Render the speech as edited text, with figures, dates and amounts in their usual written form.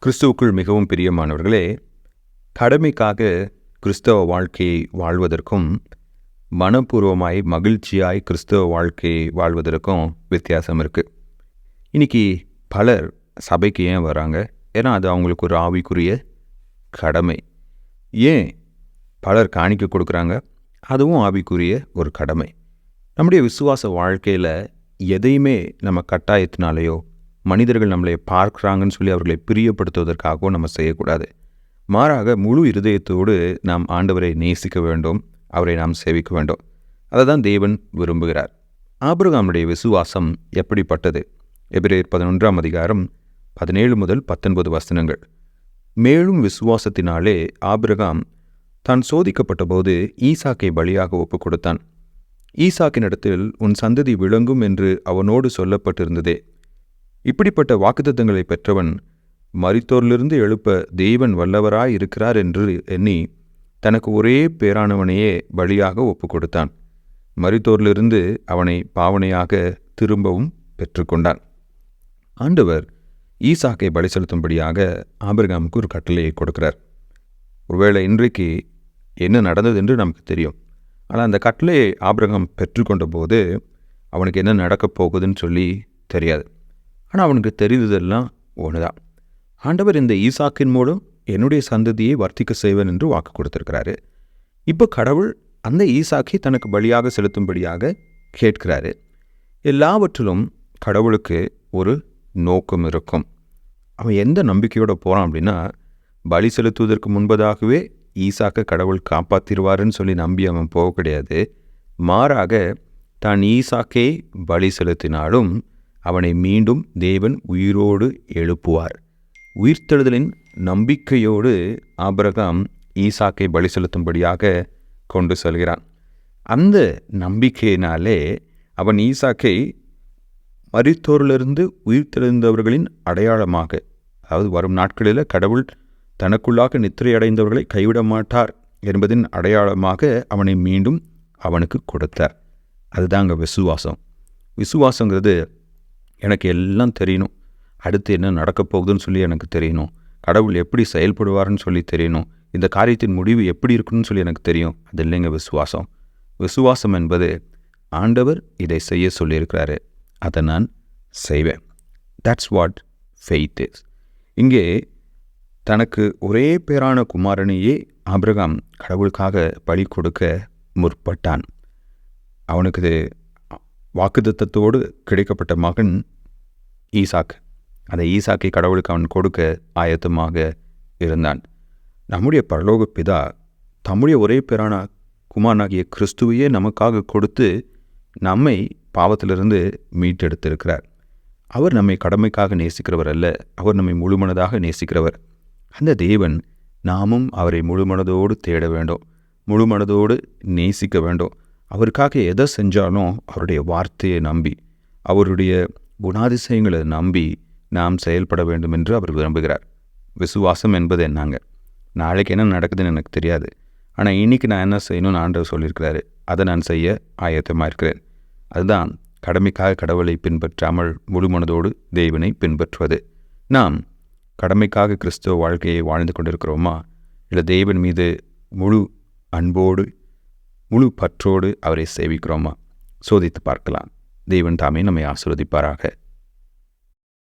கிறிஸ்துவுக்குள் மிகவும் பிரியமானவர்களே, கடமைக்காக கிறிஸ்தவ வாழ்க்கையை வாழ்வதற்கும் மனப்பூர்வமாய் மகிழ்ச்சியாய் கிறிஸ்தவ வாழ்க்கையை வாழ்வதற்கும் வித்தியாசம் இருக்குது. இன்றைக்கி பலர் சபைக்கு ஏன் வராங்க? ஏன்னா அது அவங்களுக்கு ஒரு ஆவிக்குரிய கடமை. ஏன் பலர் காணிக்கை கொடுக்குறாங்க? அதுவும் ஆவிக்குரிய ஒரு கடமை. நம்முடைய விசுவாச வாழ்க்கையில் எதையுமே நம்ம கட்டாயத்தினாலேயோ மனிதர்கள் நம்மளை பார்க்குறாங்கன்னு சொல்லி அவர்களை பிரியப்படுத்துவதற்காகவும் நம்ம செய்யக்கூடாது. மாறாக முழு இருதயத்தோடு நாம் ஆண்டவரை நேசிக்க வேண்டும், அவரை நாம் சேவிக்க வேண்டும். அதை தான் தேவன் விரும்புகிறார். ஆபிரகாமுடைய விசுவாசம் எப்படிப்பட்டது? எபிரேயர் 11ஆம் அதிகாரம் 17 முதல் 19 வசனங்கள். மேலும் விசுவாசத்தினாலே ஆபிரகாம் தான் சோதிக்கப்பட்ட போது ஈசாக்கை பலியாக ஒப்புக் கொடுத்தான். ஈசாக்கினிடத்தில் உன் சந்ததி விளங்கும் என்று அவனோடு சொல்லப்பட்டிருந்ததே. இப்படிப்பட்ட வாக்குத்தத்தங்களை பெற்றவன் மரித்தோரிலிருந்து எழுப்ப தேவன் வல்லவராய் இருக்கிறார் என்று எண்ணி தனக்கு ஒரே பேரானவனையே பலியாக ஒப்புக் கொடுத்தான். மரித்தோரிலிருந்து அவனை பாவனையாக திரும்பவும் பெற்றுக்கொண்டான். ஆண்டவர் ஈசாக்கை பலி செலுத்தும்படியாக ஆபிரகாமுக்கு ஒரு கட்டளையை கொடுக்கிறார். ஒருவேளை இன்றைக்கு என்ன நடந்தது என்று நமக்கு தெரியும். ஆனால் அந்த கட்டளையை ஆபிரகாம் பெற்றுக்கொண்ட போது அவனுக்கு என்ன நடக்கப் போகுதுன்னு சொல்லி தெரியாது. ஆனால் அவனுக்கு தெரிந்ததெல்லாம் ஒன்று தான். ஆண்டவர் இந்த ஈசாக்கின் மூலம் என்னுடைய சந்ததியை வர்த்திக்க செய்வேன் என்று வாக்கு கொடுத்துருக்கிறாரு. இப்போ கடவுள் அந்த ஈசாக்கை தனக்கு பலியாக செலுத்தும்படியாக கேட்கிறாரு. எல்லாவற்றிலும் கடவுளுக்கு ஒரு நோக்கம் இருக்கும். அவன் எந்த நம்பிக்கையோடு போகிறான் அப்படின்னா, பலி செலுத்துவதற்கு முன்பதாகவே ஈசாக்கை கடவுள் காப்பாற்றிடுவாருன்னு சொல்லி நம்பி அவன் போக கிடையாது. மாறாக தான் ஈசாக்கை பலி செலுத்தினாலும் அவனை மீண்டும் தேவன் உயிரோடு எழுப்புவார். உயிர்த்தெழுதலின் நம்பிக்கையோடு ஆபிரகாம் ஈசாக்கை பலி செலுத்தும்படியாக கொண்டு செல்கிறான். அந்த நம்பிக்கையினாலே அவன் ஈசாக்கை மரித்தோரிலிருந்து உயிர்த்தெழுந்தவர்களின் அடையாளமாக, அதாவது வரும் நாட்களில் கடவுள் தனக்குள்ளாக நித்திரையடைந்தவர்களை கைவிட மாட்டார் என்பதின் அடையாளமாக அவனை மீண்டும் அவனுக்கு கொடுத்தார். அதுதாங்க விசுவாசம். விசுவாசங்கிறது எனக்கு எல்லாம் தெரியணும், அடுத்து என்ன நடக்கப் போகுதுன்னு சொல்லி எனக்கு தெரியணும், கடவுள் எப்படி செயல்படுவார்னு சொல்லி தெரியணும், இந்த காரியத்தின் முடிவு எப்படி இருக்குன்னு சொல்லி எனக்கு தெரியும். அது இல்லைங்க விசுவாசம். விசுவாசம் என்பது ஆண்டவர் இதை செய்ய சொல்லியிருக்கிறாரு, அதை நான் செய்வேன். That's what faith is. இங்கே தனக்கு ஒரே பேரான குமாரனையே ஆபிரகாம் கடவுளுக்காக பலி கொடுக்க முற்பட்டான். அவனுக்கு வாக்குத்தத்தத்தோடு கிடைக்கப்பட்ட மகன் ஈசாக். அந்த ஈசாக்கை கடவுளுக்கு அவன் கொடுக்க ஆயத்தமாக இருந்தான். நம்முடைய பரலோக பிதா தம்முடைய ஒரே பேரான குமாரனாகிய கிறிஸ்துவையே நமக்காக கொடுத்து நம்மை பாவத்திலிருந்து மீட்டெடுத்திருக்கிறார். அவர் நம்மை கடமைக்காக நேசிக்கிறவர் அல்ல, அவர் நம்மை முழுமனதாக நேசிக்கிறவர். அந்த தேவன் நாமும் அவரை முழுமனதோடு தேட வேண்டும், முழுமனதோடு நேசிக்க வேண்டும். அவருக்காக எதை செஞ்சாலும் அவருடைய வார்த்தையை நம்பி, அவருடைய குணாதிசயங்களை நம்பி நாம் செயல்பட வேண்டும் என்று அவர் விரும்புகிறார். விசுவாசம் என்பது என்னங்க? நாளைக்கு என்ன நடக்குதுன்னு எனக்கு தெரியாது, ஆனால் இன்றைக்கி நான் என்ன செய்யணும்னு ஆண்டவர் சொல்லியிருக்கிறாரு, அதை நான் செய்ய ஆயத்தமாக இருக்கிறேன். அதுதான் கடமைக்காக கடவுளை பின்பற்றாமல் முழுமனதோடு தேவனை பின்பற்றுவது. நாம் கடமைக்காக கிறிஸ்தவ வாழ்க்கையை வாழ்ந்து கொண்டிருக்கிறோமா, இல்லை தேவன் மீது முழு அன்போடு முழு பற்றோடு அவரை சேவிக்கிறோமா? சோதித்து பார்க்கலாம். தேவன் தாமே நம்மை ஆசீர்வதிப்பாராக.